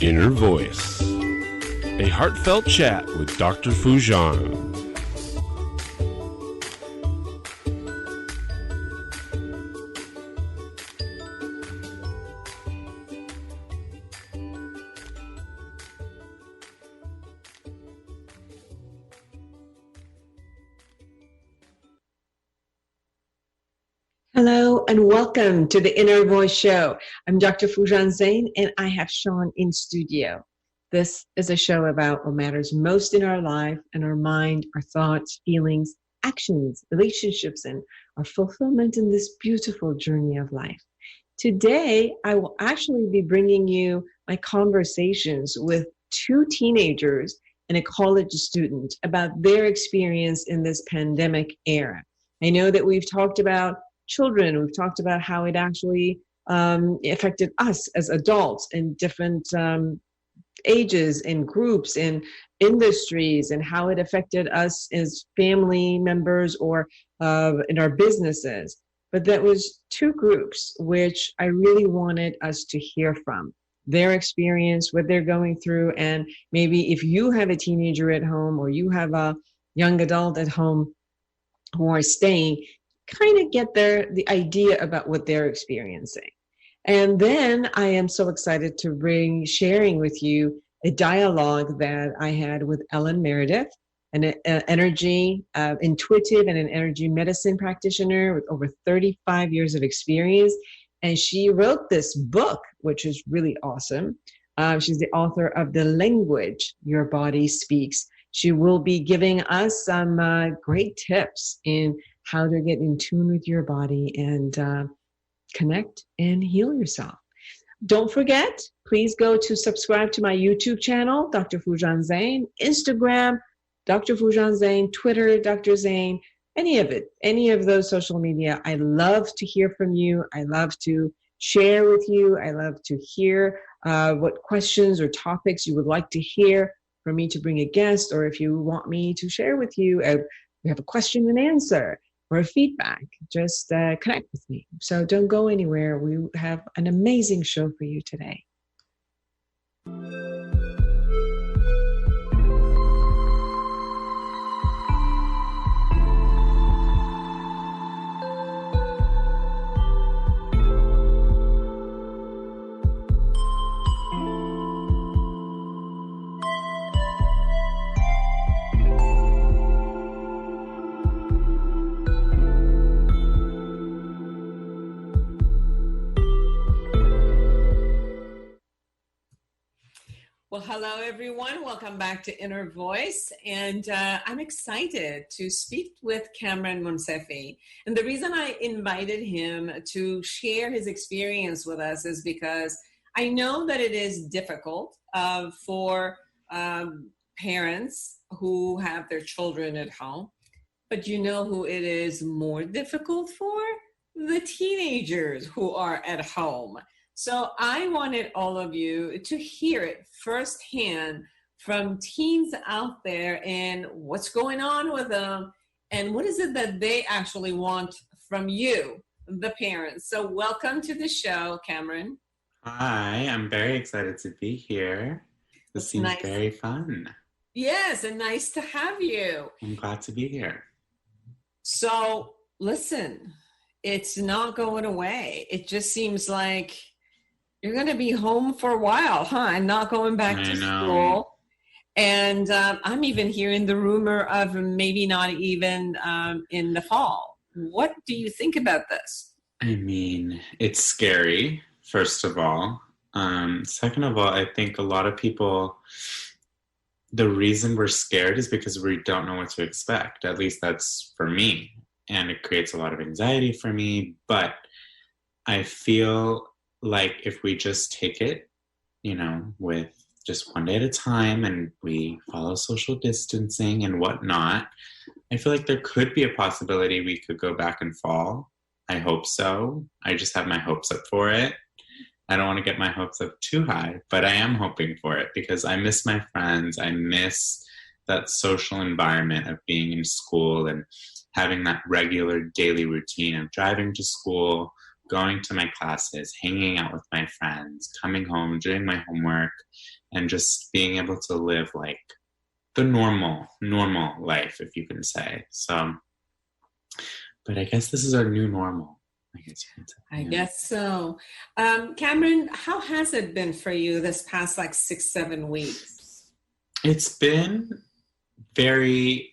Inner Voice, a heartfelt chat with Dr. Foojan. Hello and welcome to the Inner Voice Show. I'm Dr. Foojan Zeine and I have Sean in studio. This is a show about what matters most in our life and our mind, our thoughts, feelings, actions, relationships, and our fulfillment in this beautiful journey of life. Today, I will actually be bringing you my conversations with two teenagers and a college student about their experience in this pandemic era. I know that we've talked about children. We've talked about how it actually affected us as adults in different ages and groups and industries, and how it affected us as family members or in our businesses. But that was two groups which I really wanted us to hear from, their experience, what they're going through, and maybe if you have a teenager at home or you have a young adult at home who are staying, kind of get the idea about what they're experiencing. And then I am so excited to bring sharing with you a dialogue that I had with Ellen Meredith, an energy intuitive and an energy medicine practitioner with over 35 years of experience. And she wrote this book, which is really awesome. She's the author of The Language Your Body Speaks. She will be giving us some great tips in how to get in tune with your body and connect and heal yourself. Don't forget, please go to subscribe to my YouTube channel, Dr. Foojan Zeine, Instagram, Dr. Foojan Zeine, Twitter, Dr. Zeine, any of those social media. I love to hear from you. I love to share with you. I love to hear what questions or topics you would like to hear for me to bring a guest, or if you want me to share with you, we have a question and answer or a feedback, just connect with me. So don't go anywhere. We have an amazing show for you today. Well, hello, everyone. Welcome back to Inner Voice. And I'm excited to speak with Cameron Monsefi. And the reason I invited him to share his experience with us is because I know that it is difficult for parents who have their children at home. But you know who it is more difficult for? The teenagers who are at home. So I wanted all of you to hear it firsthand from teens out there and what's going on with them and what is it that they actually want from you, the parents. So welcome to the show, Cameron. Hi, I'm very excited to be here. This seems nice. Very fun. Yes, and nice to have you. I'm glad to be here. So listen, it's not going away. It just seems like you're going to be home for a while, huh? And not going back to school. And I'm even hearing the rumor of maybe not even in the fall. What do you think about this? I mean, it's scary, first of all. Second of all, I think a lot of people, the reason we're scared is because we don't know what to expect. At least that's for me. And it creates a lot of anxiety for me. But I feel like if we just take it, with just one day at a time and we follow social distancing and whatnot, I feel like there could be a possibility we could go back in fall. I hope so. I just have my hopes up for it. I don't want to get my hopes up too high, but I am hoping for it because I miss my friends. I miss that social environment of being in school and having that regular daily routine of driving to school, going to my classes, hanging out with my friends, coming home, doing my homework, and just being able to live like the normal life, if you can say. So, but I guess this is our new normal. I guess you can say. I guess so. Cameron, how has it been for you this past like 6-7 weeks? It's been very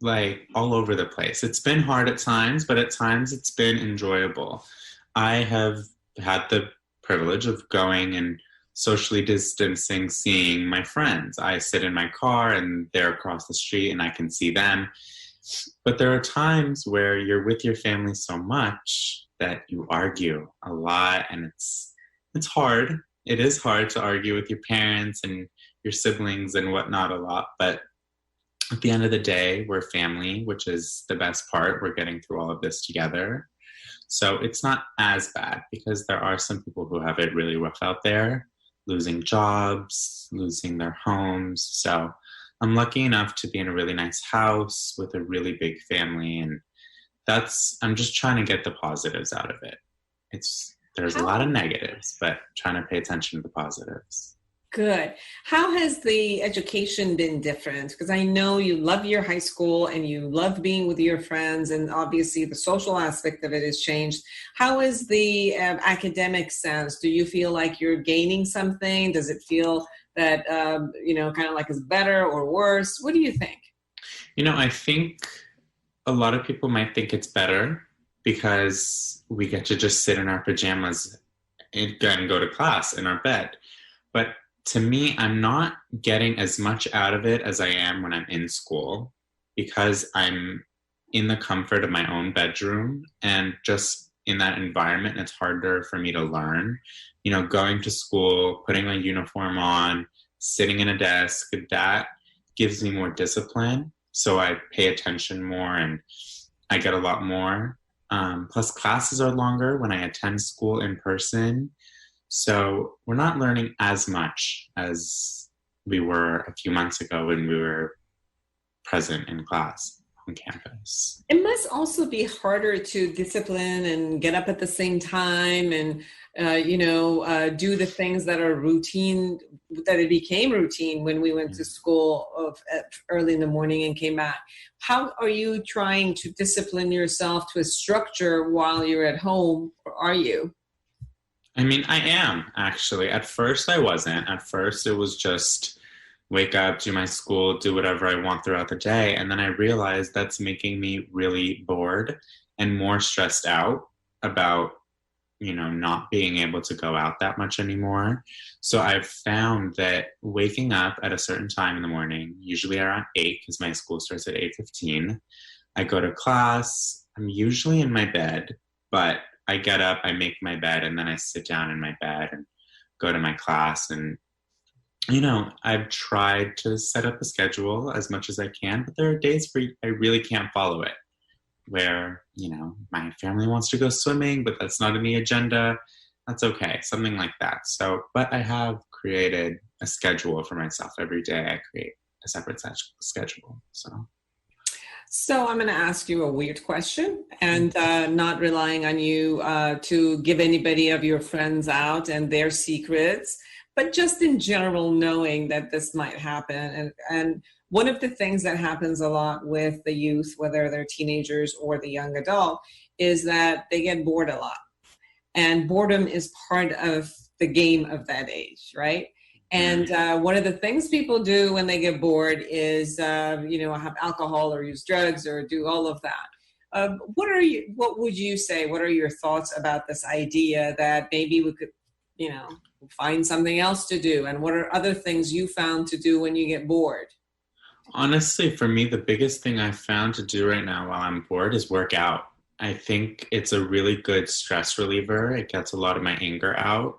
like all over the place. It's been hard at times, but at times it's been enjoyable. I have had the privilege of going and socially distancing, seeing my friends. I sit in my car and they're across the street and I can see them. But there are times where you're with your family so much that you argue a lot, and it's hard. It is hard to argue with your parents and your siblings and whatnot a lot, but at the end of the day, we're family, which is the best part. We're getting through all of this together. So it's not as bad, because there are some people who have it really rough out there, losing jobs, losing their homes. So I'm lucky enough to be in a really nice house with a really big family, and I'm just trying to get the positives out of it. There's a lot of negatives, but trying to pay attention to the positives. Good. How has the education been different? Because I know you love your high school and you love being with your friends, and obviously the social aspect of it has changed. How is the academic sense? Do you feel like you're gaining something? Does it feel that, kind of like is better or worse? What do you think? I think a lot of people might think it's better because we get to just sit in our pajamas and go to class in our bed. But to me, I'm not getting as much out of it as I am when I'm in school, because I'm in the comfort of my own bedroom, and just in that environment, it's harder for me to learn. Going to school, putting my uniform on, sitting in a desk, that gives me more discipline. So I pay attention more and I get a lot more. Plus classes are longer when I attend school in person. So we're not learning as much as we were a few months ago when we were present in class on campus. It must also be harder to discipline and get up at the same time and, do the things that are routine, that it became routine when we went to school early in the morning and came back. How are you trying to discipline yourself to a structure while you're at home, or are you? I mean, I am, actually. At first, I wasn't. At first, it was just wake up, do my school, do whatever I want throughout the day. And then I realized that's making me really bored and more stressed out about, not being able to go out that much anymore. So I've found that waking up at a certain time in the morning, usually around 8, because my school starts at 8:15, I go to class. I'm usually in my bed, but I get up, I make my bed, and then I sit down in my bed and go to my class. And, I've tried to set up a schedule as much as I can, but there are days where I really can't follow it, where, my family wants to go swimming, but that's not in the agenda. That's okay, something like that. So, but I have created a schedule for myself. Every day I create a separate schedule, So I'm going to ask you a weird question, and not relying on you to give anybody of your friends out and their secrets, but just in general knowing that this might happen. And one of the things that happens a lot with the youth, whether they're teenagers or the young adult, is that they get bored a lot. And boredom is part of the game of that age, right? And one of the things people do when they get bored is, have alcohol or use drugs or do all of that. What would you say? What are your thoughts about this idea that maybe we could, find something else to do? And what are other things you found to do when you get bored? Honestly, for me, the biggest thing I found to do right now while I'm bored is work out. I think it's a really good stress reliever. It gets a lot of my anger out.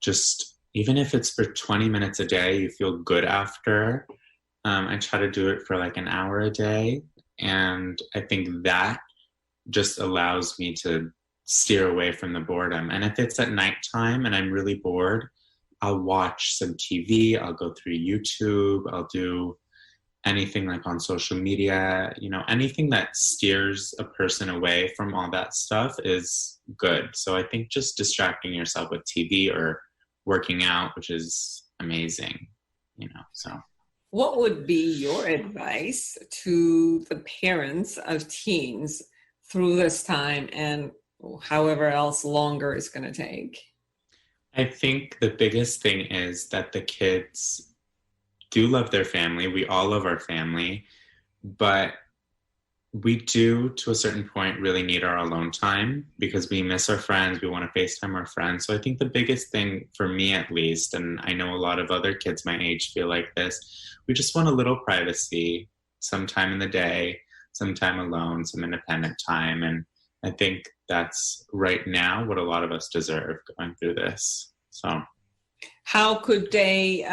Just even if it's for 20 minutes a day, you feel good after. I try to do it for like an hour a day. And I think that just allows me to steer away from the boredom. And if it's at nighttime and I'm really bored, I'll watch some TV. I'll go through YouTube. I'll do anything like on social media, anything that steers a person away from all that stuff is good. So I think just distracting yourself with TV or working out, which is amazing, so. What would be your advice to the parents of teens through this time and however else longer it's going to take? I think the biggest thing is that the kids do love their family. We all love our family, but we do, to a certain point, really need our alone time because we miss our friends. We want to FaceTime our friends. So I think the biggest thing for me, at least, and I know a lot of other kids my age feel like this, we just want a little privacy, some time in the day, some time alone, some independent time. And I think that's right now what a lot of us deserve going through this. So how could they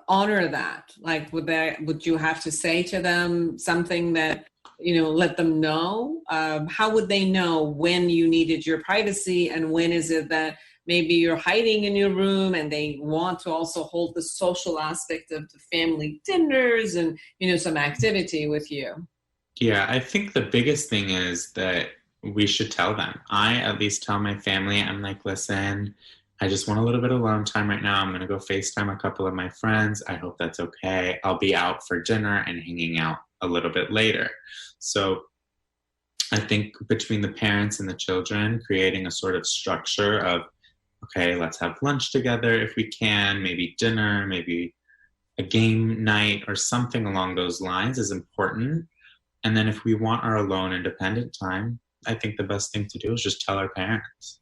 honor that? Like, would you have to say to them something that, let them know? How would they know when you needed your privacy and when is it that maybe you're hiding in your room and they want to also hold the social aspect of the family dinners and, some activity with you? Yeah, I think the biggest thing is that we should tell them. I at least tell my family, I'm like, listen, I just want a little bit of alone time right now. I'm going to go FaceTime a couple of my friends. I hope that's okay. I'll be out for dinner and hanging out a little bit later. So I think between the parents and the children, creating a sort of structure of, okay, let's have lunch together if we can, maybe dinner, maybe a game night or something along those lines is important. And then if we want our alone independent time, I think the best thing to do is just tell our parents.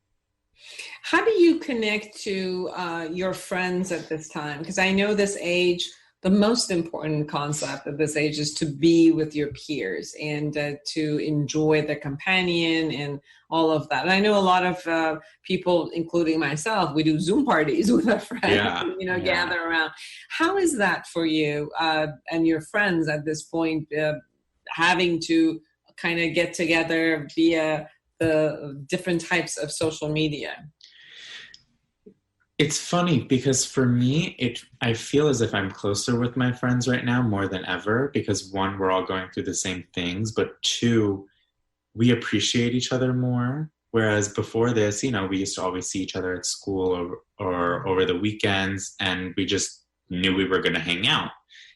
How do you connect to your friends at this time? Because I know this age, the most important concept of this age is to be with your peers and to enjoy the companion and all of that. And I know a lot of people, including myself, we do Zoom parties with our friends, gather around. How is that for you and your friends at this point, having to kind of get together via the different types of social media? It's funny because for me, I feel as if I'm closer with my friends right now more than ever because one, we're all going through the same things, but two, we appreciate each other more. Whereas before this, we used to always see each other at school or over the weekends and we just knew we were going to hang out.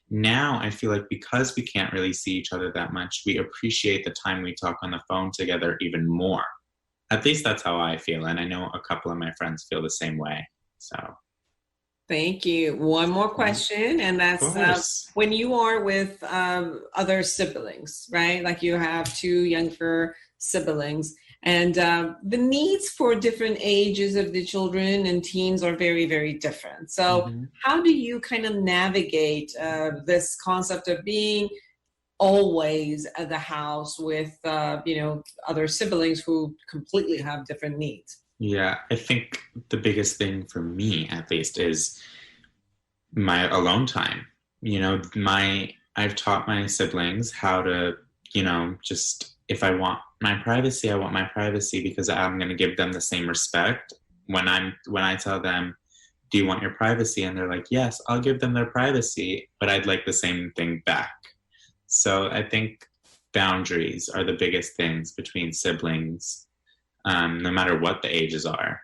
Now I feel like because we can't really see each other that much, we appreciate the time we talk on the phone together even more. At least that's how I feel. And I know a couple of my friends feel the same way. So, thank you. One more question, and that's when you are with other siblings, right? Like you have two younger siblings, and the needs for different ages of the children and teens are very, very different. So how do you kind of navigate this concept of being always at the house with, other siblings who completely have different needs? Yeah, I think the biggest thing for me, at least, is my alone time. I've taught my siblings how to, just if I want my privacy, I want my privacy because I'm going to give them the same respect. When I tell them, do you want your privacy? And they're like, yes, I'll give them their privacy, but I'd like the same thing back. So I think boundaries are the biggest things between siblings. No matter what the ages are,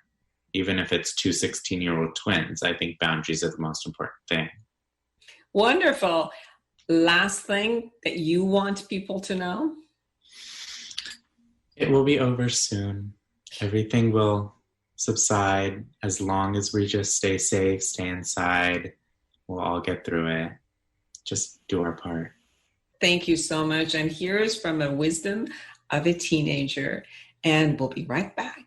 even if it's two 16-year-old twins, I think boundaries are the most important thing. Wonderful. Last thing that you want people to know? It will be over soon. Everything will subside as long as we just stay safe, stay inside. We'll all get through it. Just do our part. Thank you so much. And here's from the wisdom of a teenager. And we'll be right back.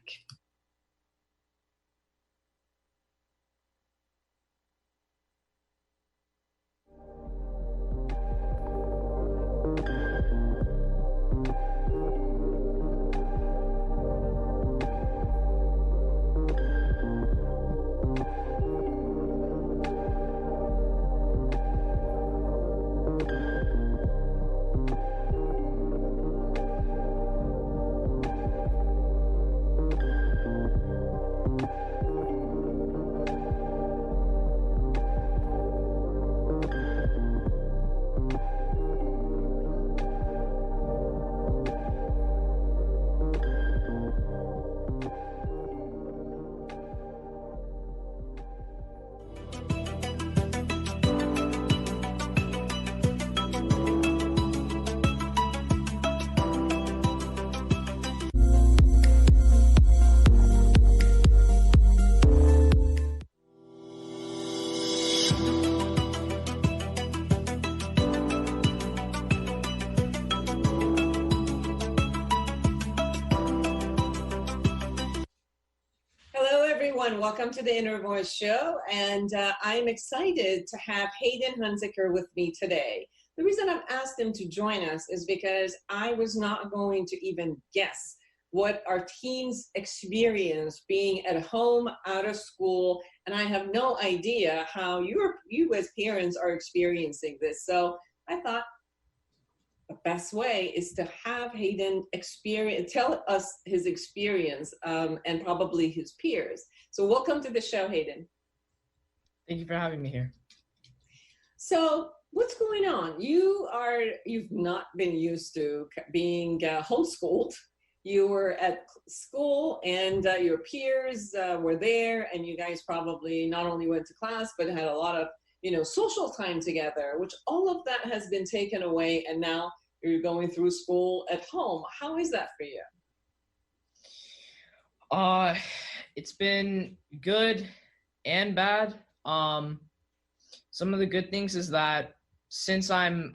everyone. Welcome to the Inner Voice Show. And I'm excited to have Hayden Hunziker with me today. The reason I've asked him to join us is because I was not going to even guess what our teens experience being at home, out of school, and I have no idea how you as parents are experiencing this. So I thought the best way is to have Hayden tell us his experience and probably his peers. So welcome to the show, Hayden. Thank you for having me here. So what's going on? You've not been used to being homeschooled. You were at school and your peers were there, and you guys probably not only went to class but had a lot of social time together, which all of that has been taken away, and now you're going through school at home. How is that for you? It's been good and bad. Some of the good things is that since I'm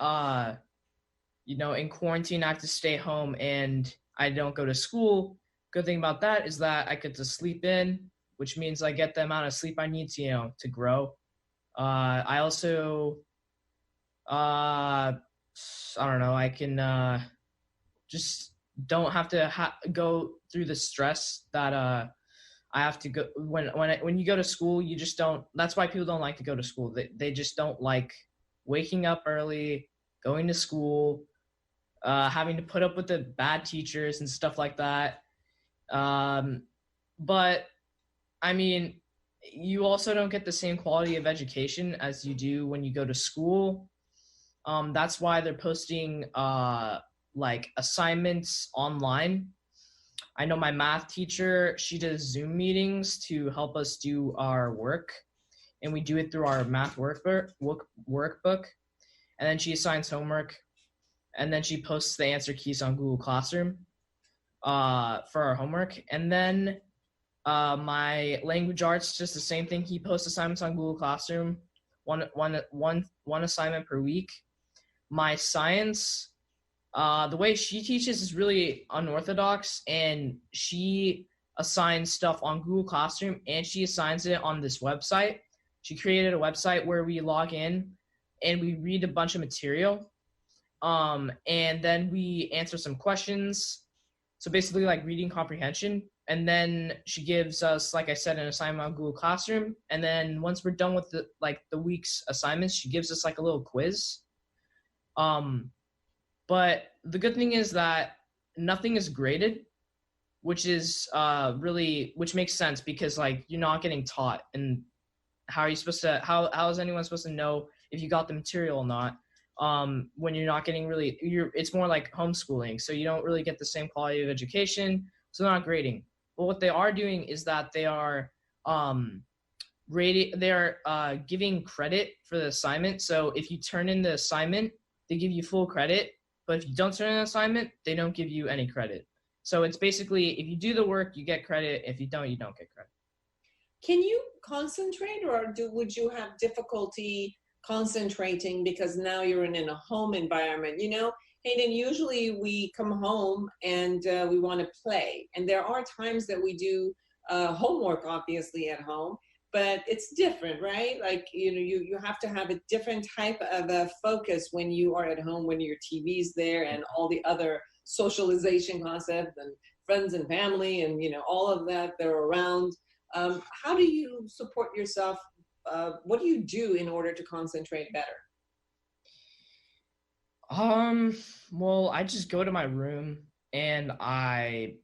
in quarantine, I have to stay home and I don't go to school. Good thing about that is that I get to sleep in, which means I get the amount of sleep I need to grow. I also, I can just don't have to go through the stress that I have to go when you go to school. You just don't. That's why people don't like to go to school. They just don't like waking up early, going to school, having to put up with the bad teachers and stuff like that. But I mean, you also don't get the same quality of education as you do when you go to school. That's why they're posting assignments online. I know my math teacher, she does Zoom meetings to help us do our work, and we do it through our math workbook. And then she assigns homework, and then she posts the answer keys on Google Classroom for our homework. And then my language arts, just the same thing. He posts assignments on Google Classroom, one assignment per week. My science, the way she teaches is really unorthodox, and she assigns stuff on Google Classroom and she assigns it on this website. She created a website where we log in and we read a bunch of material, and then we answer some questions. So basically like reading comprehension. And then she gives us, like I said, an assignment on Google Classroom. And then once we're done with the week's assignments, she gives us like a little quiz. But the good thing is that nothing is graded, which is which makes sense because like you're not getting taught, and how is anyone supposed to know if you got the material or not? When you're not getting it's more like homeschooling, so you don't really get the same quality of education, so they're not grading. But what they are doing is that they are giving credit for the assignment. So if you turn in the assignment, they give you full credit, but if you don't turn in an assignment, they don't give you any credit. So it's basically, if you do the work, you get credit. If you don't get credit. Can you concentrate, or would you have difficulty concentrating because now you're in a home environment? Hayden, usually we come home and we want to play. And there are times that we do homework, obviously, at home, but it's different, right? Like, you have to have a different type of a focus when you are at home, when your TV's there and all the other socialization concepts and friends and family and, all of that, they're around. How do you support yourself? What do you do in order to concentrate better? Well, I just go to my room and I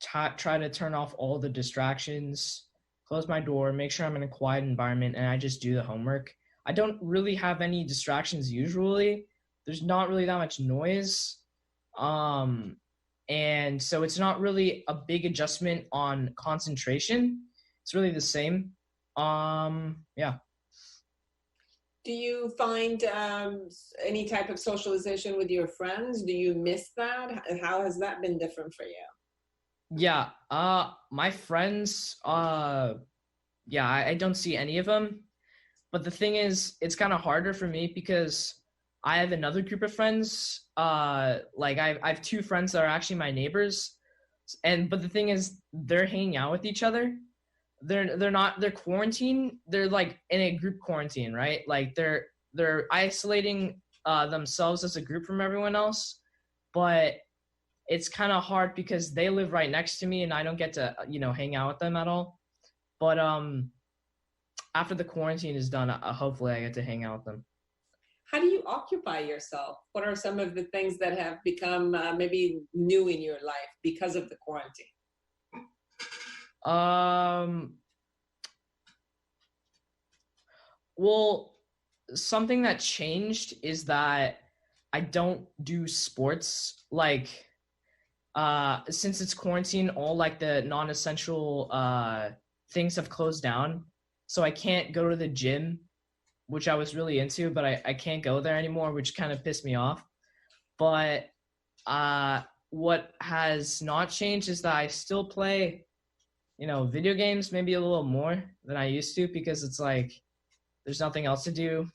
try to turn off all the distractions, close my door, make sure I'm in a quiet environment, and I just do the homework. I don't really have any distractions usually. There's not really that much noise. And so it's not really a big adjustment on concentration. It's really the same. Yeah. Do you find any type of socialization with your friends? Do you miss that? How has that been different for you? Yeah. My friends, I don't see any of them. But the thing is, it's kind of harder for me because I have another group of friends. I have two friends that are actually my neighbors. But the thing is, they're hanging out with each other. they're quarantined. They're like in a group quarantine, right? Like they're isolating themselves as a group from everyone else, but it's kind of hard because they live right next to me and I don't get to hang out with them at all. But after the quarantine is done, hopefully I get to hang out with them. How do you occupy yourself? What are some of the things that have become maybe new in your life because of the quarantine? Well, something that changed is that I don't do sports. Like, since it's quarantine, all like the non-essential things have closed down. So I can't go to the gym, which I was really into, but I can't go there anymore, which kind of pissed me off. But what has not changed is that I still play, video games maybe a little more than I used to, because it's like there's nothing else to do.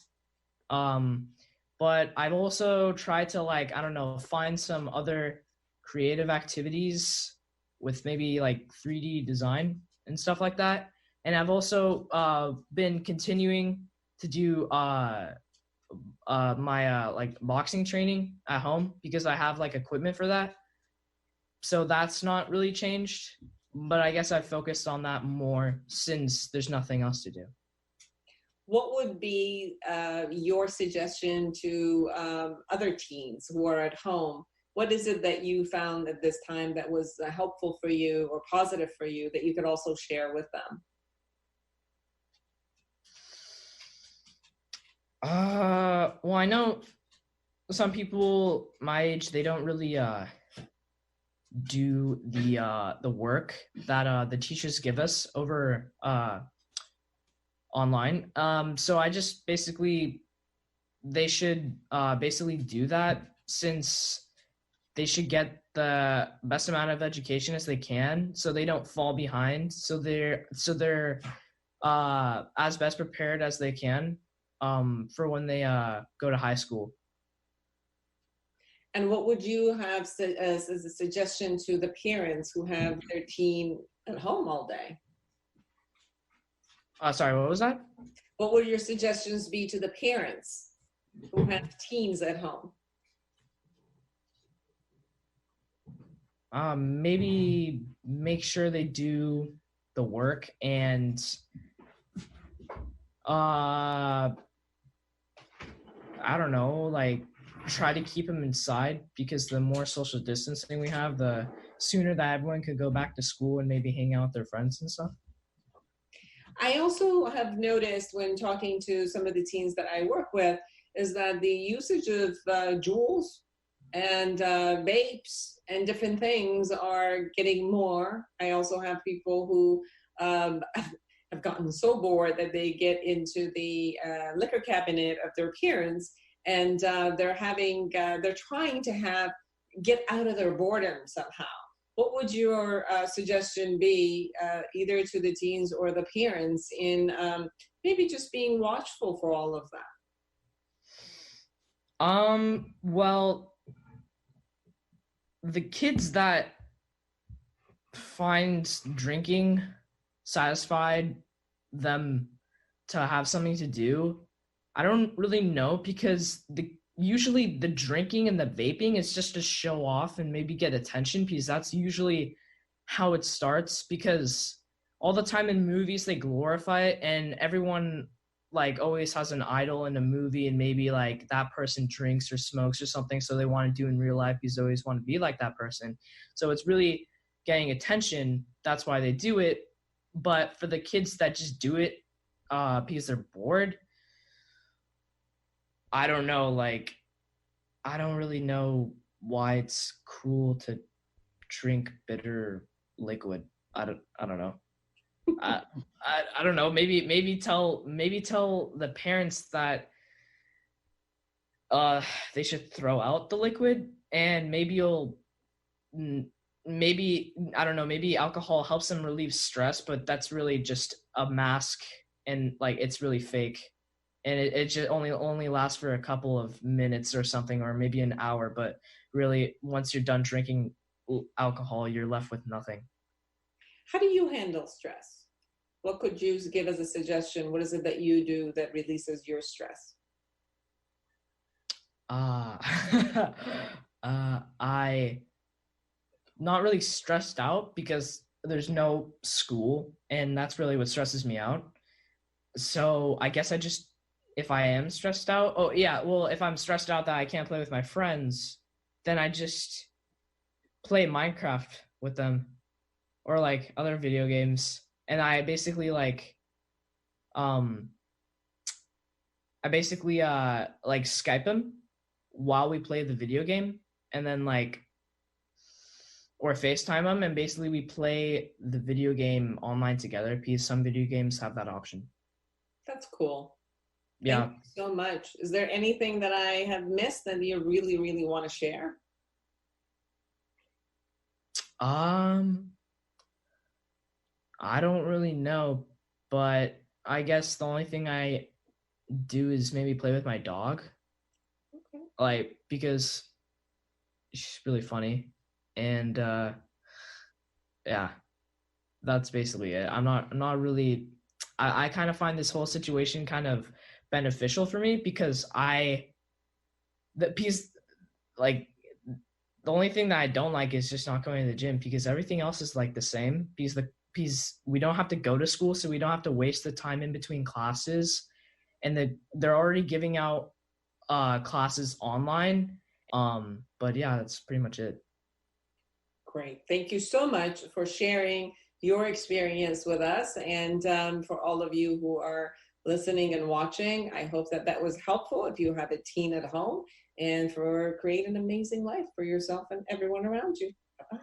But I've also tried to, like, I don't know, find some other creative activities with maybe like 3D design and stuff like that. And I've also been continuing to do my like boxing training at home because I have like equipment for that. So that's not really changed, but I guess I've focused on that more since there's nothing else to do. What would be your suggestion to other teens who are at home? What is it that you found at this time that was helpful for you or positive for you that you could also share with them? Well, I know some people my age, they don't really do the work that the teachers give us over online. So I just they should basically do that, since they should get the best amount of education as they can, so they don't fall behind. So they're as best prepared as they can for when they go to high school. And what would you have as a suggestion to the parents who have their teen at home all day? Sorry, what was that? What would your suggestions be to the parents who have teens at home? Maybe make sure they do the work, and I don't know, like try to keep them inside, because the more social distancing we have, the sooner that everyone could go back to school and maybe hang out with their friends and stuff. I also have noticed when talking to some of the teens that I work with is that the usage of Juuls and vapes and different things are getting more. I also have people who have gotten so bored that they get into the liquor cabinet of their parents, and they're trying to get out of their boredom somehow. What would your suggestion be, either to the teens or the parents, in maybe just being watchful for all of that? Well, the kids that find drinking satisfied them to have something to do, I don't really know, because usually the drinking and the vaping is just to show off and maybe get attention, because that's usually how it starts. Because all the time in movies they glorify it, and everyone like always has an idol in a movie, and maybe like that person drinks or smokes or something, so they want to do in real life because they always want to be like that person. So it's really getting attention. That's why they do it. But for the kids that just do it because they're bored, I don't know. Like, I don't really know why it's cool to drink bitter liquid. I don't know. I don't know. Maybe tell the parents that they should throw out the liquid, and maybe I don't know, maybe alcohol helps them relieve stress, but that's really just a mask, and like it's really fake, and it just only lasts for a couple of minutes or something, or maybe an hour, but really once you're done drinking alcohol, you're left with nothing. How do you handle stress? What could you give as a suggestion? What is it that you do that releases your stress? I not really stressed out because there's no school, and that's really what stresses me out. So I guess if I am stressed out, if I'm stressed out that I can't play with my friends, then I just play Minecraft with them or like other video games. And I basically like Skype them while we play the video game, and then or FaceTime them, and basically we play the video game online together because some video games have that option. That's cool. Yeah. Thank you so much. Is there anything that I have missed that you really, really want to share? I don't really know, but I guess the only thing I do is maybe play with my dog. Okay. Because she's really funny. And yeah, that's basically it. I'm not really, I kind of find this whole situation kind of beneficial for me because the only thing that I don't like is just not going to the gym, because everything else is like the same, because we don't have to go to school, so we don't have to waste the time in between classes, and they're already giving out classes online. But yeah, that's pretty much it. Great. Thank you so much for sharing your experience with us. And for all of you who are listening and watching, I hope that was helpful if you have a teen at home, and for creating an amazing life for yourself and everyone around you. Bye-bye.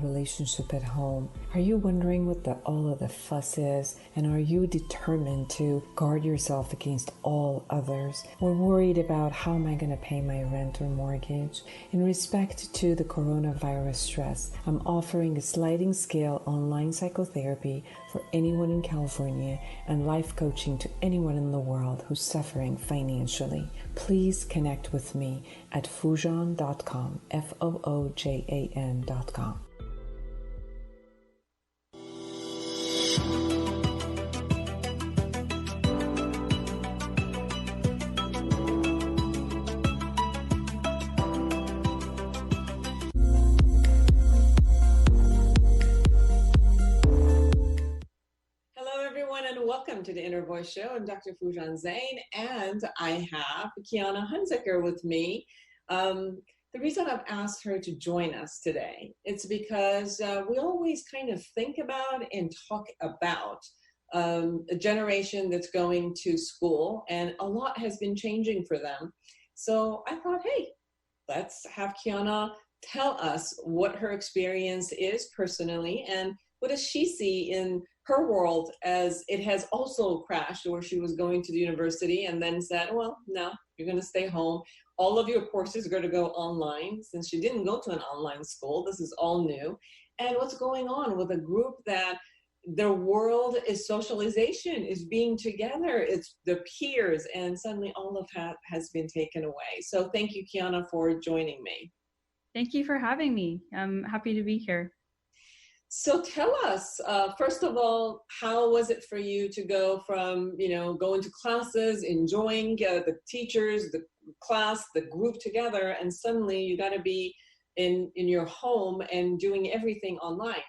Relationship at home? Are you wondering what all of the fuss is? And are you determined to guard yourself against all others? Or worried about how am I going to pay my rent or mortgage? In respect to the coronavirus stress, I'm offering a sliding scale online psychotherapy for anyone in California and life coaching to anyone in the world who's suffering financially. Please connect with me at Foojan.com, Foojan.com. To the Inner Voice Show. I'm Dr. Foojan Zeine, and I have Kiana Hunziker with me. The reason I've asked her to join us today, it's because we always kind of think about and talk about a generation that's going to school, and a lot has been changing for them. So I thought, hey, let's have Kiana tell us what her experience is personally, and what does she see in her world as it has also crashed, where she was going to the university and then said, well, no, you're going to stay home. All of your courses are going to go online, since she didn't go to an online school. This is all new. And what's going on with a group that their world is socialization, is being together, it's the peers, and suddenly all of that has been taken away. So thank you, Kiana, for joining me. Thank you for having me. I'm happy to be here. So tell us, first of all, how was it for you to go from, going to classes, enjoying the teachers, the class, the group together, and suddenly you got to be in your home and doing everything online?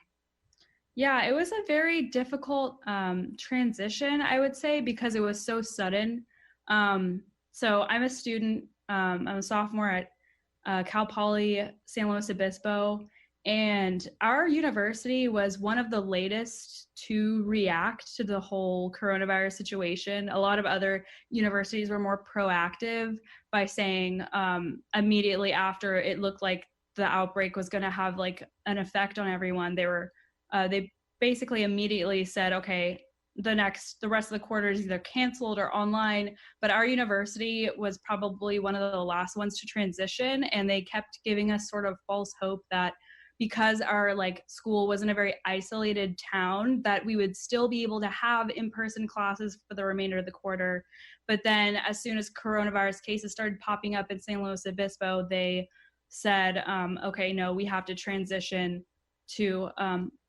Yeah, it was a very difficult transition, I would say, because it was so sudden. So I'm a student. I'm a sophomore at Cal Poly San Luis Obispo. And our university was one of the latest to react to the whole coronavirus situation. A lot of other universities were more proactive by saying immediately after it looked like the outbreak was going to have like an effect on everyone, they basically immediately said, okay, the rest of the quarter is either canceled or online. But our university was probably one of the last ones to transition, and they kept giving us sort of false hope that because our like school was in a very isolated town, that we would still be able to have in-person classes for the remainder of the quarter. But then as soon as coronavirus cases started popping up in San Luis Obispo, they said, okay, no, we have to transition to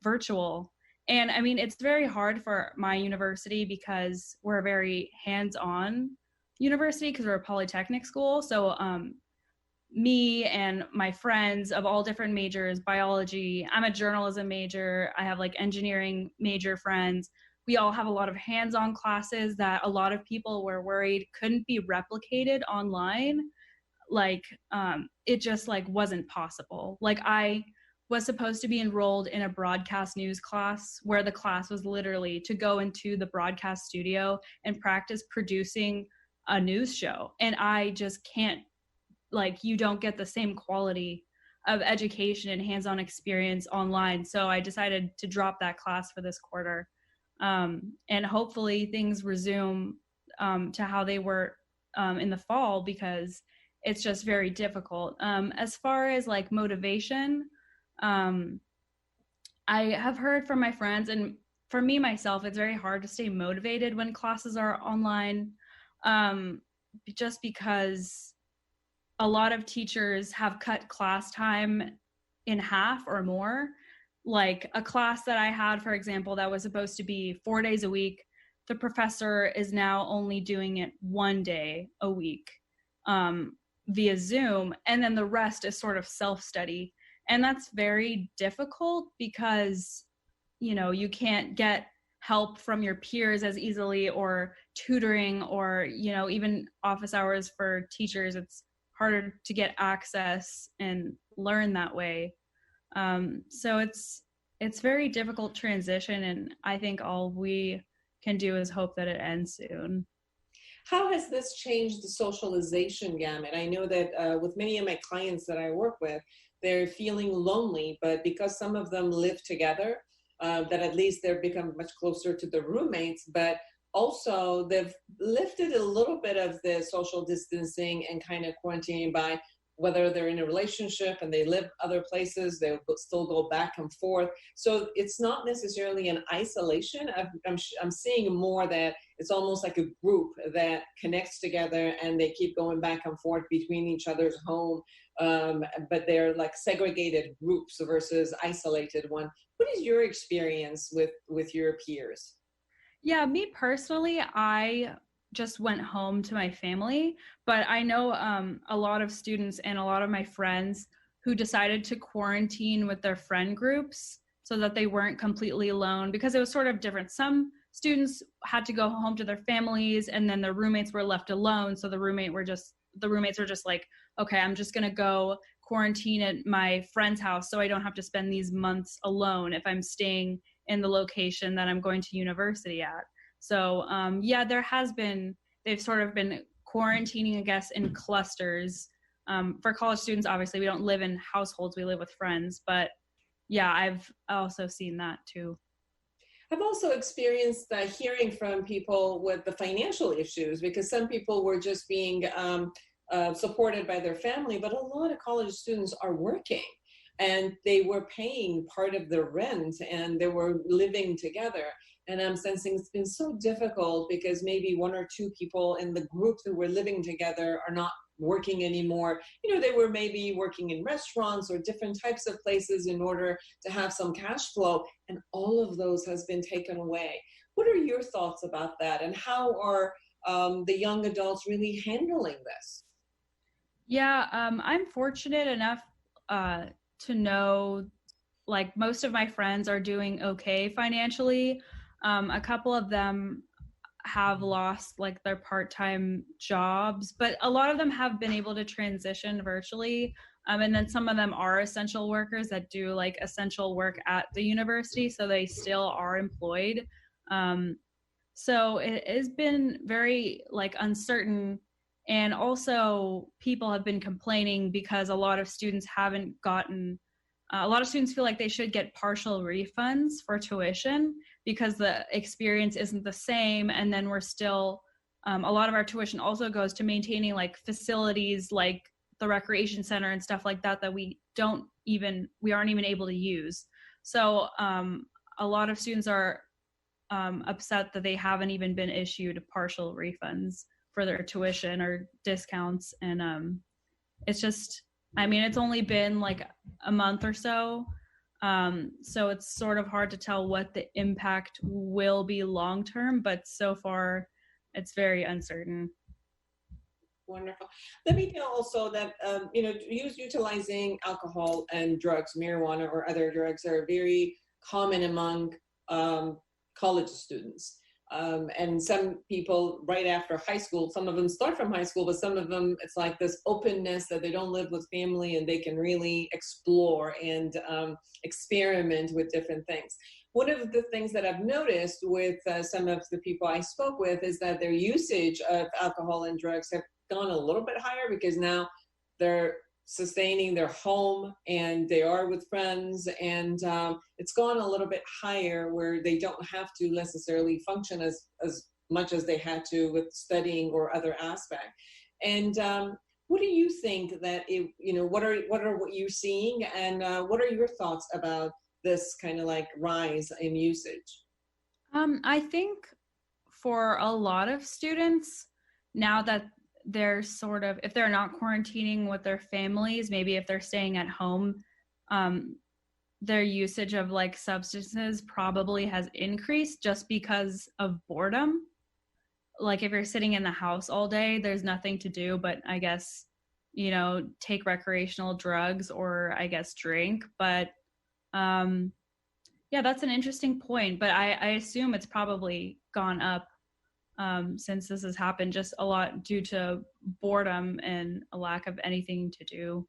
virtual. And I mean, it's very hard for my university because we're a very hands-on university because we're a polytechnic school. So me and my friends of all different majors, biology, I'm a journalism major, I have like engineering major friends. We all have a lot of hands-on classes that a lot of people were worried couldn't be replicated online. Like it just like wasn't possible. Like I was supposed to be enrolled in a broadcast news class where the class was literally to go into the broadcast studio and practice producing a news show. And I just can't, like, you don't get the same quality of education and hands-on experience online. So I decided to drop that class for this quarter. And hopefully things resume to how they were in the fall, because it's just very difficult. As far as like motivation, I have heard from my friends, and for me myself, it's very hard to stay motivated when classes are online, just because a lot of teachers have cut class time in half or more. Like a class that I had, for example, that was supposed to be 4 days a week, the professor is now only doing it 1 day a week via Zoom, and then the rest is sort of self-study. And that's very difficult because, you know, you can't get help from your peers as easily, or tutoring, or, you know, even office hours for teachers. It's harder to get access and learn that way. So it's very difficult transition, and I think all we can do is hope that it ends soon. How has this changed the socialization gamut? I know that with many of my clients that I work with, they're feeling lonely, but because some of them live together, that at least they've become much closer to the roommates, but also they've lifted a little bit of the social distancing and kind of quarantining by whether they're in a relationship and they live other places, they still go back and forth. So it's not necessarily an isolation. I'm seeing more that it's almost like a group that connects together and they keep going back and forth between each other's home, but they're like segregated groups versus isolated one. What is your experience with your peers? Yeah, me personally, I just went home to my family, but I know a lot of students and a lot of my friends who decided to quarantine with their friend groups so that they weren't completely alone, because it was sort of different. Some students had to go home to their families, and then their roommates were left alone. So the roommates were just like, okay, I'm just gonna go quarantine at my friend's house so I don't have to spend these months alone if I'm staying in the location that I'm going to university at. So yeah, they've sort of been quarantining, I guess, in clusters. For college students, obviously, we don't live in households, we live with friends. But yeah, I've also seen that too. I've also experienced hearing from people with the financial issues, because some people were just being supported by their family, but a lot of college students are working and they were paying part of their rent and they were living together. And I'm sensing it's been so difficult because maybe one or two people in the group that were living together are not working anymore. You know, they were maybe working in restaurants or different types of places in order to have some cash flow, and all of those has been taken away. What are your thoughts about that, and how are the young adults really handling this? Yeah, I'm fortunate enough to know, like, most of my friends are doing okay financially. A couple of them have lost like their part-time jobs, but a lot of them have been able to transition virtually. And then some of them are essential workers that do like essential work at the university, so they still are employed. So it has been very like uncertain. And also people have been complaining because a lot of students haven't gotten, a lot of students feel like they should get partial refunds for tuition. because the experience isn't the same. And then we're still, a lot of our tuition also goes to maintaining like facilities like the recreation center and stuff like that we aren't even able to use. So a lot of students are upset that they haven't even been issued partial refunds for their tuition or discounts. And it's just, I mean, it's only been like a month or so. So it's sort of hard to tell what the impact will be long term, but so far it's very uncertain. Wonderful. Let me know also that, utilizing alcohol and drugs, marijuana or other drugs are very common among college students. And some people right after high school, some of them start from high school, but some of them, it's like this openness that they don't live with family and they can really explore and experiment with different things. One of the things that I've noticed with some of the people I spoke with is that their usage of alcohol and drugs have gone a little bit higher because now they're sustaining their home and they are with friends, and it's gone a little bit higher where they don't have to necessarily function as much as they had to with studying or other aspect. And what do you think that what you're seeing, and what are your thoughts about this kind of like rise in usage? I think for a lot of students, now that they're sort of, if they're not quarantining with their families, maybe if they're staying at home, their usage of like substances probably has increased just because of boredom. Like if you're sitting in the house all day, there's nothing to do but I guess, take recreational drugs or I guess drink. But yeah, that's an interesting point. But I assume it's probably gone up since this has happened, just a lot due to boredom and a lack of anything to do.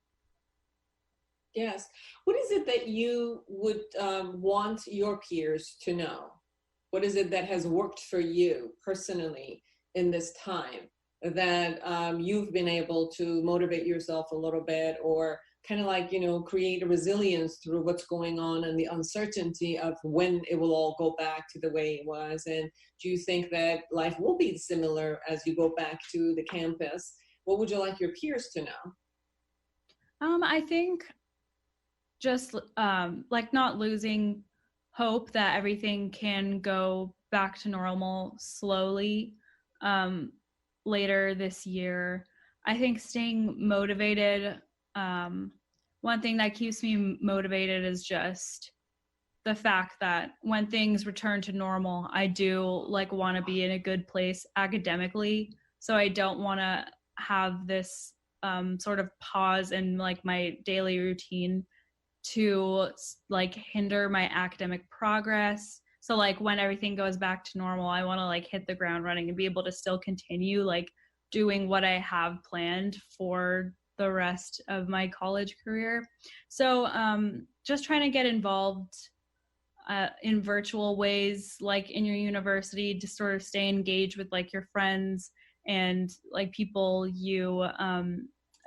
Yes. What is it that you would want your peers to know? What is it that has worked for you personally in this time that you've been able to motivate yourself a little bit, or kind of like, create a resilience through what's going on and the uncertainty of when it will all go back to the way it was? And do you think that life will be similar as you go back to the campus? What would you like your peers to know? I think just like not losing hope that everything can go back to normal slowly later this year. I think staying motivated, one thing that keeps me motivated is just the fact that when things return to normal, I do like want to be in a good place academically. So I don't want to have this sort of pause in like my daily routine to like hinder my academic progress. So like when everything goes back to normal, I want to like hit the ground running and be able to still continue like doing what I have planned for the rest of my college career. So just trying to get involved in virtual ways, like in your university, to sort of stay engaged with like your friends and like people you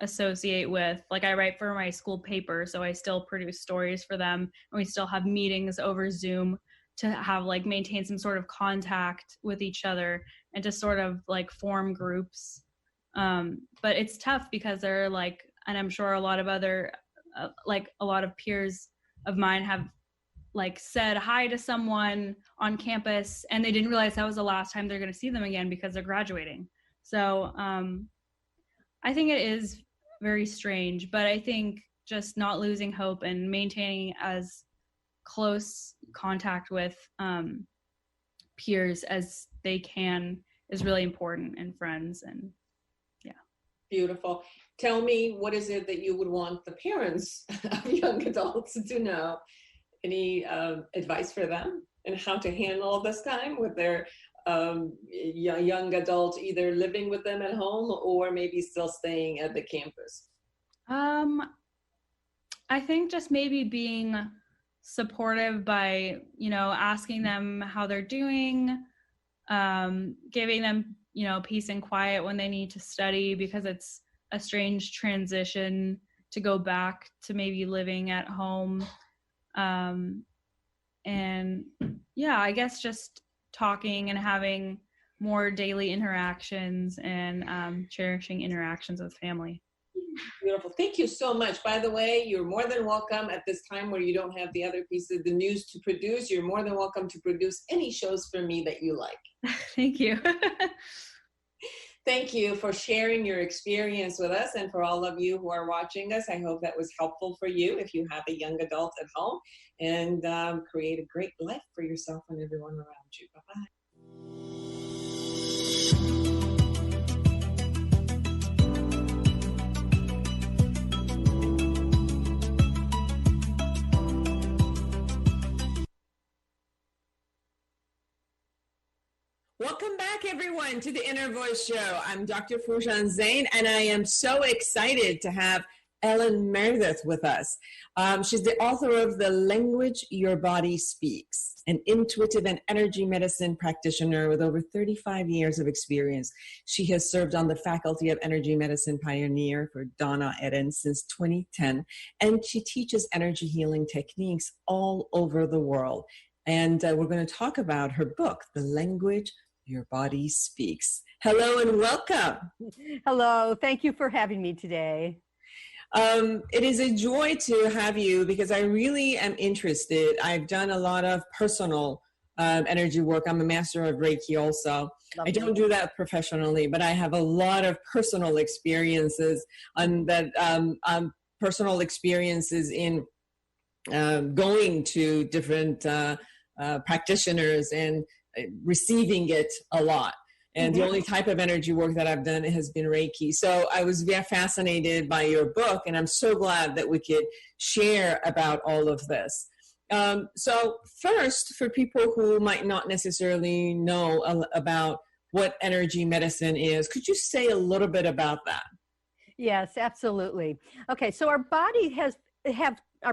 associate with. Like I write for my school paper, so I still produce stories for them, and we still have meetings over Zoom to have like maintain some sort of contact with each other and to sort of like form groups. But it's tough because they're like, and I'm sure a lot of other like a lot of peers of mine have like said hi to someone on campus and they didn't realize that was the last time they're going to see them again because they're graduating. So I think it is very strange, but I think just not losing hope and maintaining as close contact with peers as they can is really important, and friends. And yeah. Beautiful. Tell me, what is it that you would want the parents of young adults to know? Any advice for them and how to handle this time with their young adult either living with them at home or maybe still staying at the campus? I think just maybe being supportive by, asking them how they're doing, giving them, peace and quiet when they need to study, because it's a strange transition to go back to maybe living at home. And yeah, I guess just talking and having more daily interactions and cherishing interactions with family. Beautiful. Thank you so much. By the way, you're more than welcome at this time where you don't have the other piece of the news to produce. You're more than welcome to produce any shows for me that you like. Thank you. Thank you for sharing your experience with us, and for all of you who are watching us. I hope that was helpful for you if you have a young adult at home, and create a great life for yourself and everyone around you. Bye-bye. Welcome back, everyone, to the Inner Voice Show. I'm Dr. Foojan Zeine, and I am so excited to have Ellen Meredith with us. She's the author of The Language Your Body Speaks, an intuitive and energy medicine practitioner with over 35 years of experience. She has served on the faculty of Energy Medicine Pioneer for Donna Eden since 2010, and she teaches energy healing techniques all over the world. And we're going to talk about her book, The Language Your Body Speaks. Hello and welcome. Hello. Thank you for having me today. It is a joy to have you because I really am interested. I've done a lot of personal energy work. I'm a master of Reiki also. I don't do that professionally, but I have a lot of personal experiences on that, personal experiences in going to different practitioners and receiving it a lot. And the only type of energy work that I've done has been Reiki. So I was very fascinated by your book, and I'm so glad that we could share about all of this. So first, for people who might not necessarily know about what energy medicine is, could you say a little bit about that? Yes, absolutely. Okay, so our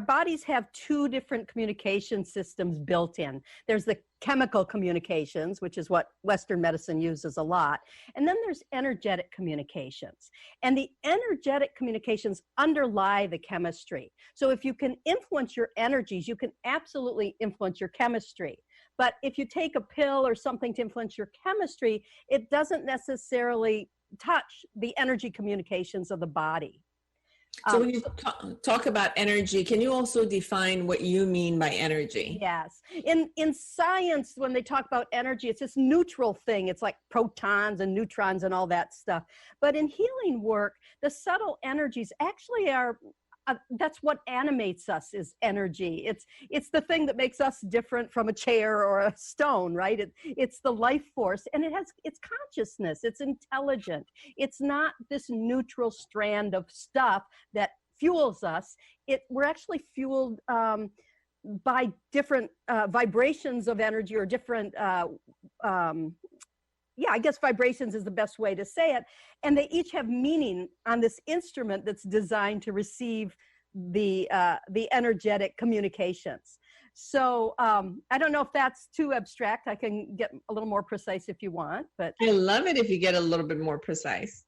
bodies have two different communication systems built in. There's the chemical communications, which is what Western medicine uses a lot. And then there's energetic communications. And the energetic communications underlie the chemistry. So if you can influence your energies, you can absolutely influence your chemistry. But if you take a pill or something to influence your chemistry, it doesn't necessarily touch the energy communications of the body. So when you talk about energy, can you also define what you mean by energy? Yes. In science, when they talk about energy, it's this neutral thing. It's like protons and neutrons and all that stuff. But in healing work, the subtle energies actually are, that's what animates us is energy. It's the thing that makes us different from a chair or a stone, right? It's the life force, and it's consciousness. It's intelligent. It's not this neutral strand of stuff that fuels us. We're actually fueled by different vibrations of energy or different I guess vibrations is the best way to say it. And they each have meaning on this instrument that's designed to receive the energetic communications. So I don't know if that's too abstract. I can get a little more precise if you want, but I love it if you get a little bit more precise.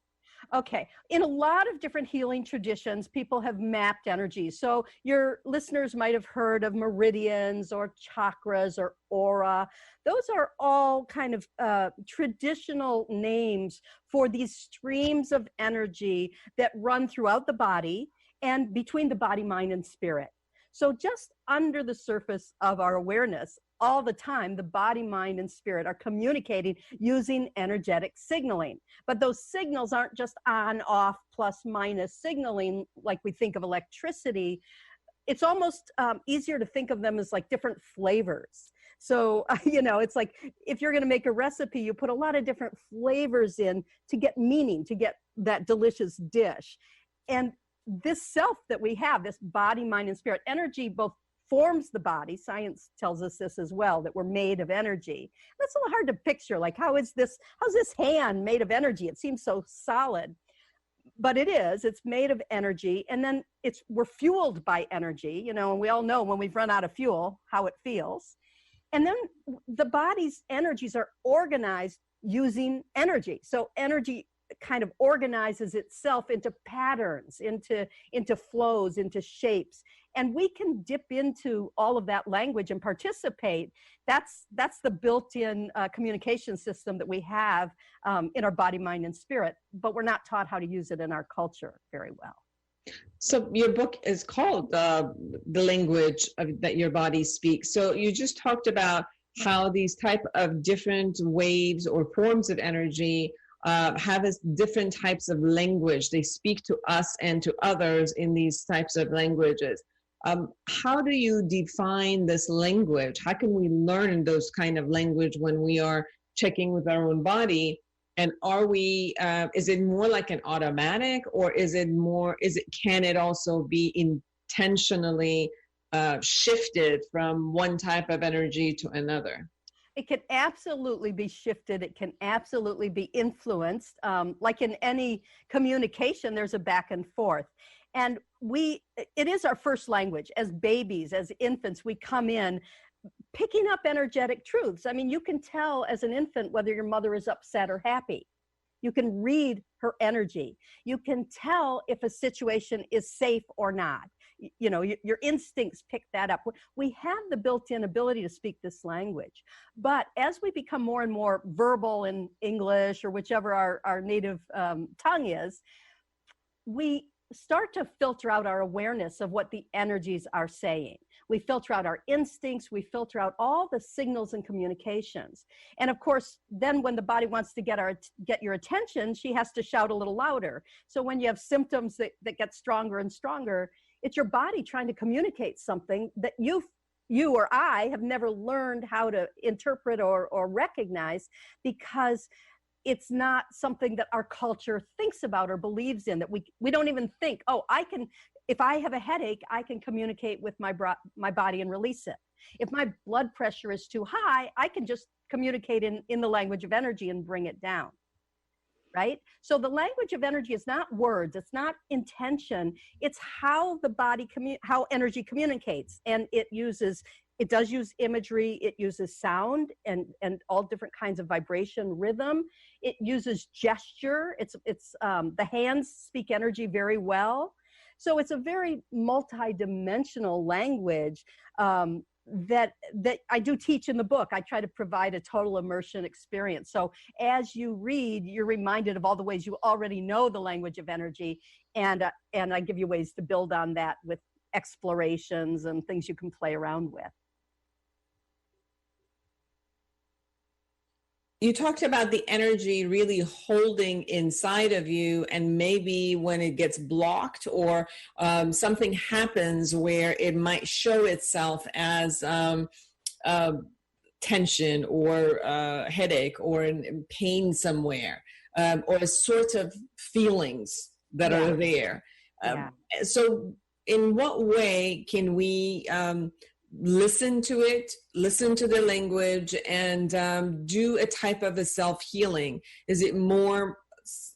Okay. In a lot of different healing traditions, people have mapped energy. So your listeners might have heard of meridians or chakras or aura. Those are all kind of traditional names for these streams of energy that run throughout the body and between the body, mind, and spirit. So just under the surface of our awareness, all the time, the body, mind, and spirit are communicating using energetic signaling. But those signals aren't just on, off, plus, minus signaling like we think of electricity. It's almost easier to think of them as like different flavors. So, it's like if you're going to make a recipe, you put a lot of different flavors in to get meaning, to get that delicious dish. And this self that we have, this body, mind, and spirit, energy both forms the body. Science tells us this as well, that we're made of energy. That's a little hard to picture. Like, how's this hand made of energy? It seems so solid, but it is. It's made of energy, and then we're fueled by energy, and we all know when we've run out of fuel, how it feels. And then the body's energies are organized using energy. So energy kind of organizes itself into patterns, into flows, into shapes. and we can dip into all of that language and participate. That's the built-in communication system that we have in our body, mind, and spirit, but we're not taught how to use it in our culture very well. So your book is called The Language That Your Body Speaks. So you just talked about how these type of different waves or forms of energy have different types of language. They speak to us and to others in these types of languages. How do you define this language? How can we learn those kind of language when we are checking with our own body? And are we, is it more like an automatic, or can it also be intentionally shifted from one type of energy to another? It can absolutely be shifted. It can absolutely be influenced. Like in any communication, there's a back and forth. And it is our first language. As babies, as infants, we come in picking up energetic truths. I mean, you can tell as an infant whether your mother is upset or happy. You can read her energy. You can tell if a situation is safe or not. You know, your instincts pick that up. We have the built-in ability to speak this language. But as we become more and more verbal in English or whichever our native tongue is, we start to filter out our awareness of what the energies are saying. We filter out our instincts. We filter out all the signals and communications. And of course, then when the body wants to get your attention, she has to shout a little louder. So when you have symptoms that get stronger and stronger, it's your body trying to communicate something that you or I have never learned how to interpret or recognize, because it's not something that our culture thinks about or believes in, that we don't even think, oh, if I have a headache, I can communicate with my body and release it. If my blood pressure is too high, I can just communicate in the language of energy and bring it down, right? So the language of energy is not words, it's not intention, it's how the body, how energy communicates. And it does use imagery, it uses sound and all different kinds of vibration, rhythm. It uses gesture. It's the hands speak energy very well. So it's a very multi-dimensional language that I do teach in the book. I try to provide a total immersion experience. So as you read, you're reminded of all the ways you already know the language of energy, and I give you ways to build on that with explorations and things you can play around with. You talked about the energy really holding inside of you, and maybe when it gets blocked or something happens where it might show itself as tension or headache or in pain somewhere, or sort of feelings that are there. So in what way can we listen to it, listen to the language, and do a type of a self-healing? Is it more,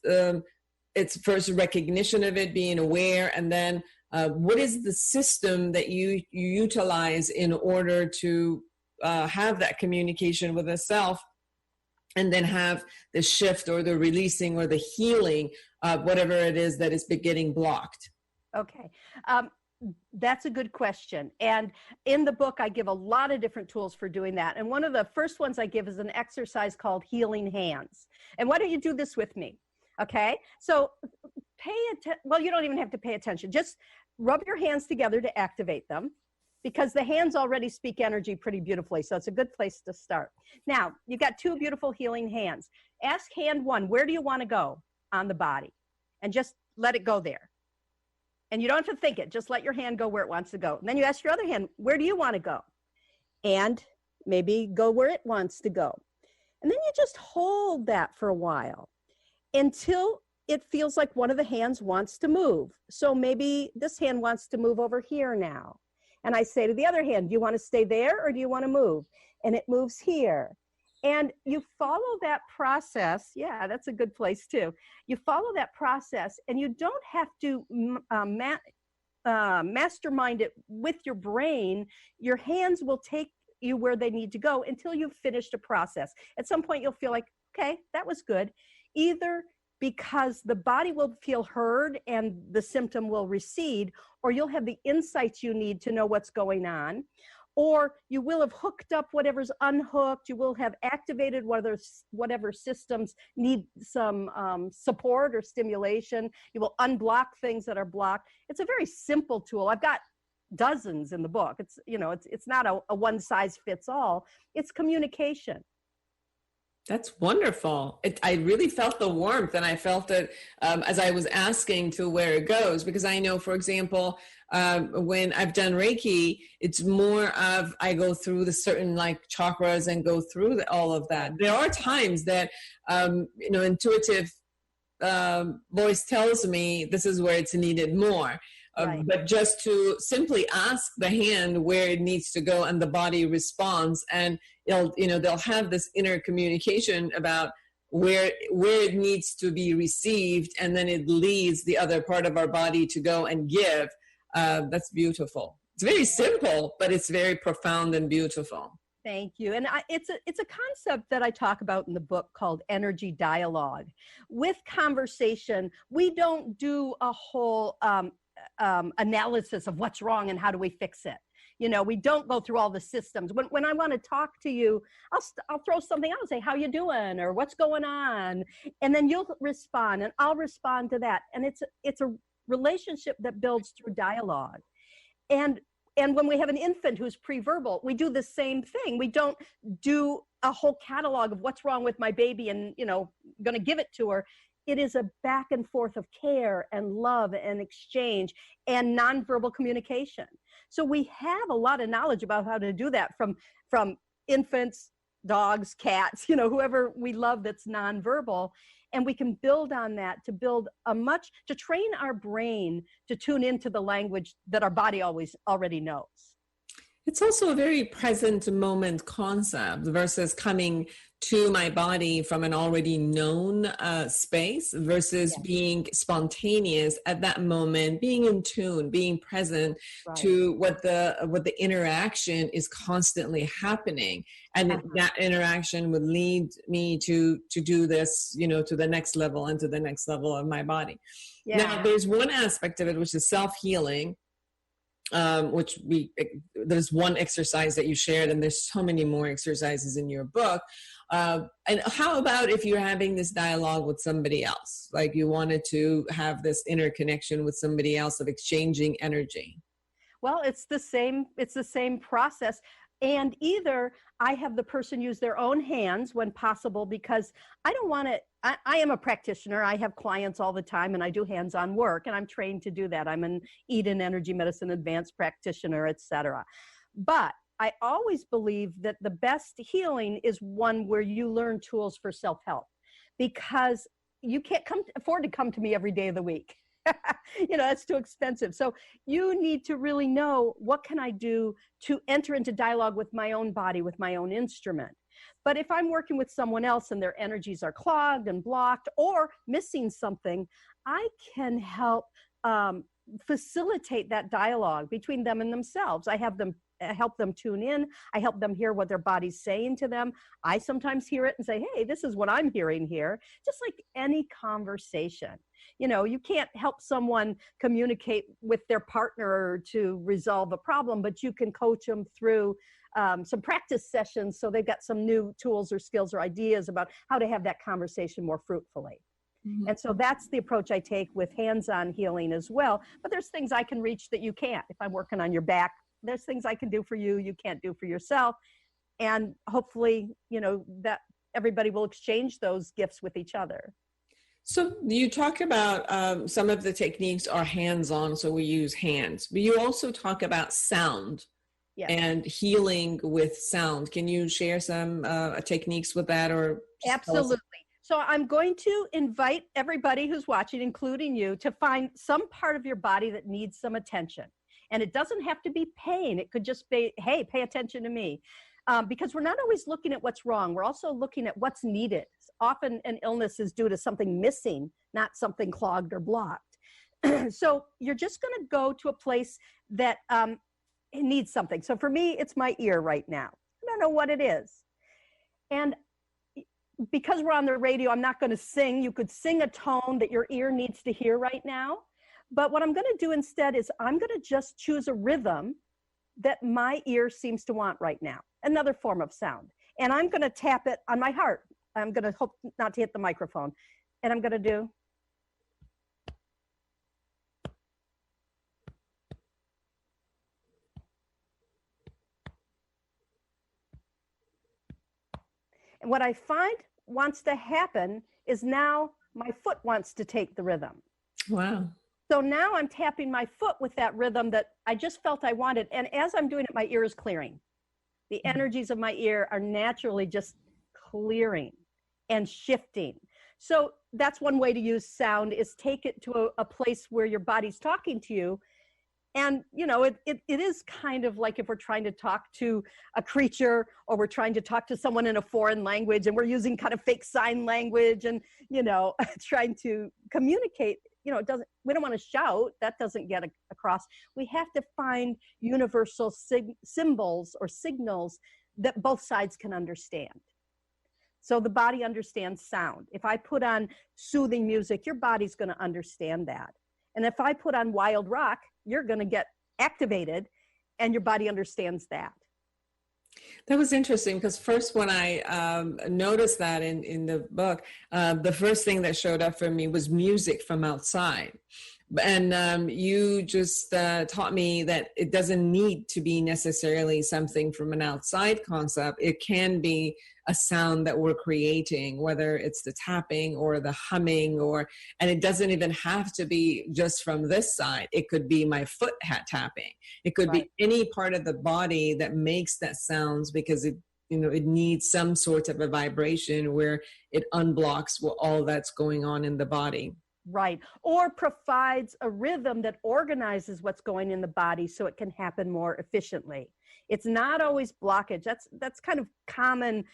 it's first recognition of it, being aware, and then what is the system that you utilize in order to have that communication with the self, and then have the shift or the releasing or the healing, whatever it is that is getting blocked? Okay. That's a good question. And in the book, I give a lot of different tools for doing that. And one of the first ones I give is an exercise called Healing Hands. And why don't you do this with me? Okay. So well, you don't even have to pay attention. Just rub your hands together to activate them, because the hands already speak energy pretty beautifully. So it's a good place to start. Now, you've got two beautiful healing hands. Ask hand one, where do you want to go on the body? And just let it go there. And you don't have to think it. Just let your hand go where it wants to go. And then you ask your other hand, where do you want to go? And maybe go where it wants to go. And then you just hold that for a while until it feels like one of the hands wants to move. So maybe this hand wants to move over here now. And I say to the other hand, do you want to stay there or do you want to move? And it moves here. And you follow that process. Yeah, that's a good place too. You follow that process, and you don't have to mastermind it with your brain. Your hands will take you where they need to go until you've finished a process. At some point, you'll feel like, okay, that was good. Either because the body will feel heard and the symptom will recede, or you'll have the insights you need to know what's going on, or you will have hooked up whatever's unhooked. You will have activated whatever systems need some support or stimulation. You will unblock things that are blocked. It's a very simple tool. I've got dozens in the book. It's not a one size fits all. It's communication. That's wonderful. I really felt the warmth, and I felt it as I was asking to where it goes, because I know, for example, when I've done Reiki, it's more of I go through the certain like chakras and go through all of that. There are times that, intuitive voice tells me this is where it's needed more. Right. But just to simply ask the hand where it needs to go, and the body responds, and they'll have this inner communication about where it needs to be received, and then it leads the other part of our body to go and give. That's beautiful. It's very simple, but it's very profound and beautiful. Thank you. And it's a concept that I talk about in the book called energy dialogue. With conversation, we don't do a whole analysis of what's wrong and how do we fix it. We don't go through all the systems. When I want to talk to you, I'll throw something out and say, how you doing? Or what's going on? And then you'll respond and I'll respond to that. And it's a relationship that builds through dialogue. And when we have an infant who's pre-verbal, we do the same thing. We don't do a whole catalog of what's wrong with my baby and, going to give it to her. It is a back and forth of care and love and exchange and nonverbal communication. So we have a lot of knowledge about how to do that from infants, dogs, cats, whoever we love that's nonverbal. And we can build on that to train our brain to tune into the language that our body already knows. It's also a very present moment concept versus coming to my body from an already known space versus being spontaneous at that moment, being in tune, being present to what the interaction is constantly happening. And that interaction would lead me to do this, to the next level and to the next level of my body. Yeah. Now, there's one aspect of it, which is self-healing. There's one exercise that you shared, and there's so many more exercises in your book. And how about if you're having this dialogue with somebody else, like you wanted to have this interconnection with somebody else of exchanging energy? Well, it's the same process. And either I have the person use their own hands when possible, because I don't want to, I am a practitioner. I have clients all the time and I do hands-on work, and I'm trained to do that. I'm an Eden Energy Medicine advanced practitioner, etc. But I always believe that the best healing is one where you learn tools for self-help, because you can't afford to come to me every day of the week. That's too expensive. So you need to really know, what can I do to enter into dialogue with my own body, with my own instrument? But if I'm working with someone else and their energies are clogged and blocked or missing something, I can help facilitate that dialogue between them and themselves. I help them tune in. I help them hear what their body's saying to them. I sometimes hear it and say, hey, this is what I'm hearing here. Just like any conversation. You can't help someone communicate with their partner to resolve a problem, but you can coach them through some practice sessions so they've got some new tools or skills or ideas about how to have that conversation more fruitfully. Mm-hmm. And so that's the approach I take with hands-on healing as well. But there's things I can reach that you can't. If I'm working on your back, there's things I can do for you, you can't do for yourself. And hopefully, that everybody will exchange those gifts with each other. So you talk about some of the techniques are hands-on, so we use hands. But you also talk about sound and healing with sound. Can you share some techniques with that? Or Absolutely. So I'm going to invite everybody who's watching, including you, to find some part of your body that needs some attention. And it doesn't have to be pain. It could just be, hey, pay attention to me. Because we're not always looking at what's wrong. We're also looking at what's needed. Often an illness is due to something missing, not something clogged or blocked. So you're just going to go to a place that needs something. So for me, it's my ear right now. I don't know what it is. And because we're on the radio, I'm not going to sing. You could sing a tone that your ear needs to hear right now. But what I'm going to do instead is I'm going to just choose a rhythm that my ear seems to want right now, another form of sound. And I'm going to tap it on my heart. I'm going to hope not to hit the microphone. And I'm going to do. And what I find wants to happen is now my foot wants to take the rhythm. Wow. So now I'm tapping my foot with that rhythm that I just felt I wanted. And as I'm doing it, my ear is clearing. The energies of my ear are naturally just clearing and shifting. So that's one way to use sound, is take it to a place where your body's talking to you. And, you know, it is kind of like if we're trying to talk to a creature, or we're trying to talk to someone in a foreign language, and we're using kind of fake sign language and, you know, trying to communicate. You know, we don't want to shout. That doesn't get across. We have to find universal symbols or signals that both sides can understand. So the body understands sound. If I put on soothing music, your body's going to understand that. And if I put on wild rock, you're going to get activated, and your body understands that. That was interesting, because first when I noticed that in the book, the first thing that showed up for me was music from outside. And you just taught me that it doesn't need to be necessarily something from an outside concept. It can be a sound that we're creating, whether it's the tapping or the humming, and it doesn't even have to be just from this side. It could be my foot tapping. It could be any part of the body that makes that sounds, because it needs some sort of a vibration where it unblocks all that's going on in the body. Right. Or provides a rhythm that organizes what's going in the body so it can happen more efficiently. It's not always blockage. That's kind of common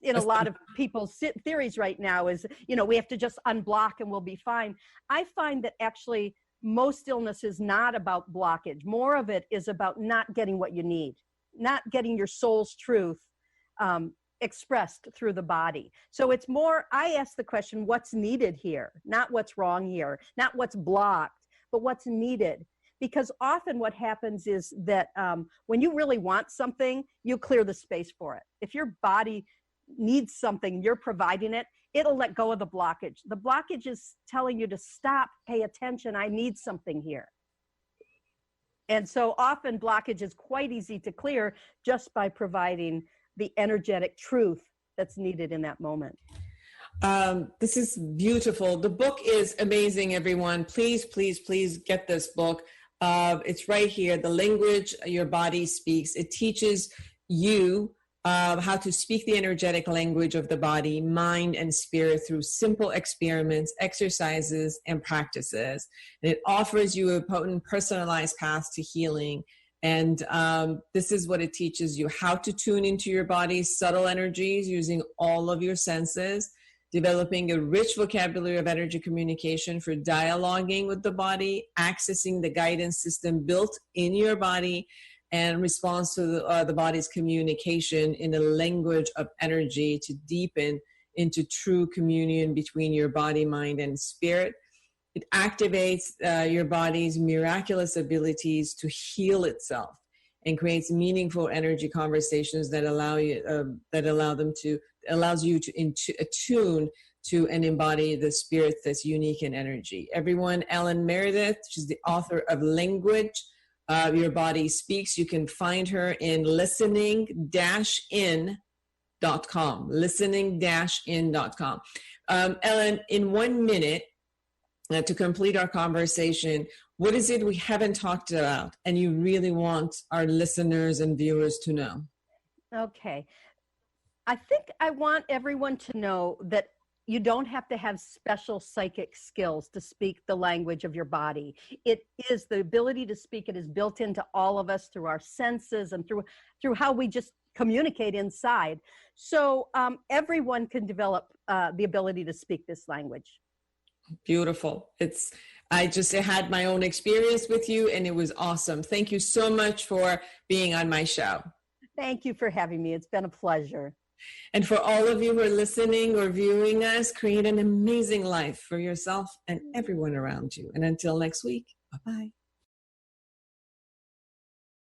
in a lot of people's theories right now, is, we have to just unblock and we'll be fine. I find that actually most illness is not about blockage. More of it is about not getting what you need, not getting your soul's truth expressed through the body. So it's more, I ask the question, what's needed here? Not what's wrong here, not what's blocked, but what's needed. Because often what happens is that when you really want something, you clear the space for it. If your body needs something, you're providing it, it'll let go of the blockage. The blockage is telling you to stop, pay attention, I need something here. And so often blockage is quite easy to clear just by providing the energetic truth that's needed in that moment. This is beautiful. The book is amazing, everyone. Please, please, please get this book. It's right here, The Language Your Body Speaks. It teaches you how to speak the energetic language of the body, mind, and spirit through simple experiments, exercises, and practices. And it offers you a potent, personalized path to healing. And this is what it teaches you: how to tune into your body's subtle energies using all of your senses, developing a rich vocabulary of energy communication for dialoguing with the body, accessing the guidance system built in your body, and response to the body's communication in a language of energy to deepen into true communion between your body, mind, and spirit. It activates your body's miraculous abilities to heal itself and creates meaningful energy conversations that allows you to attune to and embody the spirit that's unique in energy. Everyone, Ellen Meredith, she's the author of Language Your Body Speaks. You can find her in listening-in.com, listening-in.com. Ellen, in 1 minute, to complete our conversation, what is it we haven't talked about and you really want our listeners and viewers to know? Okay. I think I want everyone to know that you don't have to have special psychic skills to speak the language of your body. It is the ability to speak. It is built into all of us through our senses and through how we just communicate inside. So everyone can develop the ability to speak this language. Beautiful. I just had my own experience with you and it was awesome. Thank you so much for being on my show. Thank you for having me. It's been a pleasure. And for all of you who are listening or viewing us, create an amazing life for yourself and everyone around you. And until next week, bye-bye.